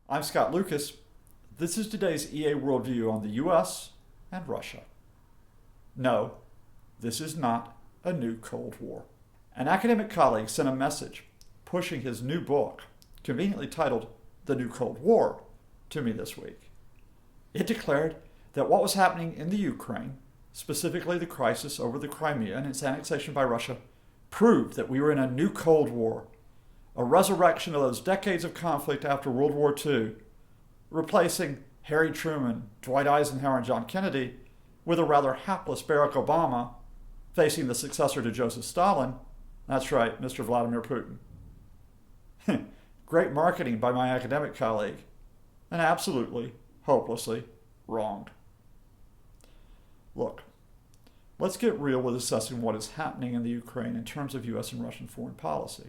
I'm Scott Lucas. This is today's EAWorldView on the US and Russia. No, this is not a new Cold War. An academic colleague sent a message pushing his new book, conveniently titled The New Cold War, to me this week. It declared that what was happening in the Ukraine, specifically the crisis over the Crimea and its annexation by Russia, proved that we were in a new Cold War, a resurrection of those decades of conflict after World War II, replacing Harry Truman, Dwight Eisenhower, and John Kennedy with a rather hapless Barack Obama facing the successor to Joseph Stalin. That's right, Mr. Vladimir Putin. Great marketing by my academic colleague, and absolutely, hopelessly wronged. Look, let's get real with assessing what is happening in the Ukraine in terms of US and Russian foreign policy.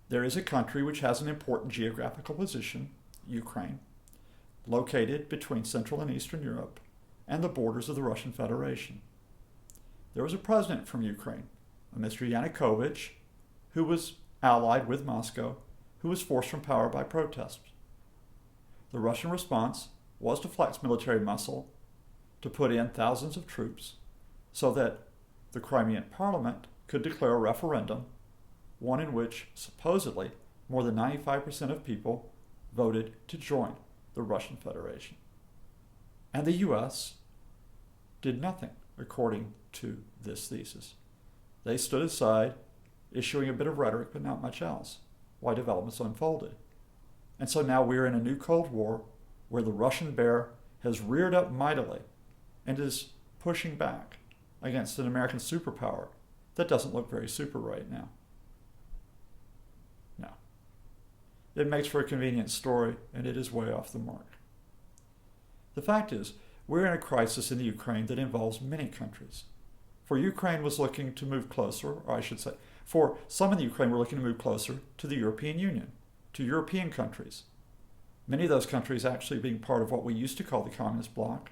There is a country which has an important geographical position, Ukraine, located between Central and Eastern Europe and the borders of the Russian Federation. There was a president from Ukraine, a Mr. Yanukovych, who was allied with Moscow, who was forced from power by protests. The Russian response was to flex military muscle, to put in thousands of troops, so that the Crimean parliament could declare a referendum, one in which supposedly more than 95% of people voted to join the Russian Federation. And the US did nothing according to this thesis. They stood aside, issuing a bit of rhetoric but not much else, while developments unfolded. And so now we're in a new Cold War where the Russian bear has reared up mightily and is pushing back against an American superpower that doesn't look very super right now. No. It makes for a convenient story, and it is way off the mark. The fact is, we're in a crisis in the Ukraine that involves many countries. For Ukraine was looking to move closer, or I should say, for some in the Ukraine were looking to move closer to the European Union, to European countries. Many of those countries actually being part of what we used to call the Communist Bloc,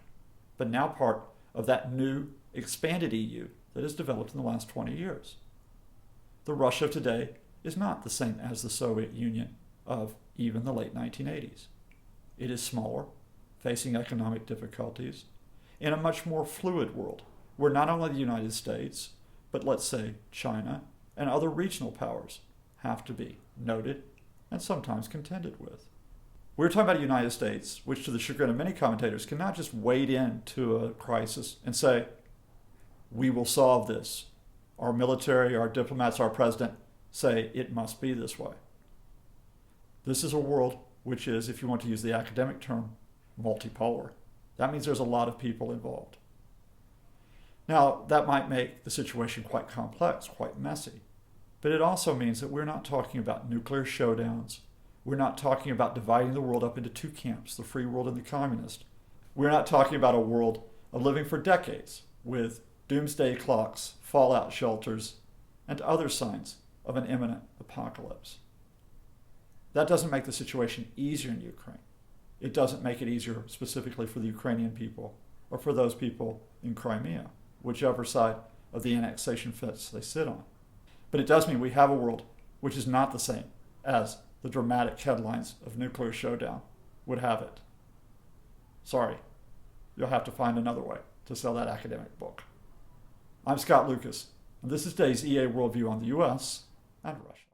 but now part of that new expanded EU that has developed in the last 20 years. The Russia of today is not the same as the Soviet Union of even the late 1980s. It is smaller, facing economic difficulties, in a much more fluid world, where not only the United States, but let's say China and other regional powers have to be noted and sometimes contended with. We're talking about a United States which, to the chagrin of many commentators, cannot just wade into a crisis and say, we will solve this. Our military, our diplomats, our president say it must be this way. This is a world which is, if you want to use the academic term, multipolar. That means there's a lot of people involved. Now, that might make the situation quite complex, quite messy, but it also means that we're not talking about nuclear showdowns. We're not talking about dividing the world up into two camps, the free world and the communist. We're not talking about a world of living for decades with doomsday clocks, fallout shelters, and other signs of an imminent apocalypse. That doesn't make the situation easier in Ukraine. It doesn't make it easier specifically for the Ukrainian people or for those people in Crimea, whichever side of the annexation fence they sit on. But it does mean we have a world which is not the same as the dramatic headlines of nuclear showdown would have it. Sorry, you'll have to find another way to sell that academic book. I'm Scott Lucas, and this is today's EAWorldView on the US and Russia.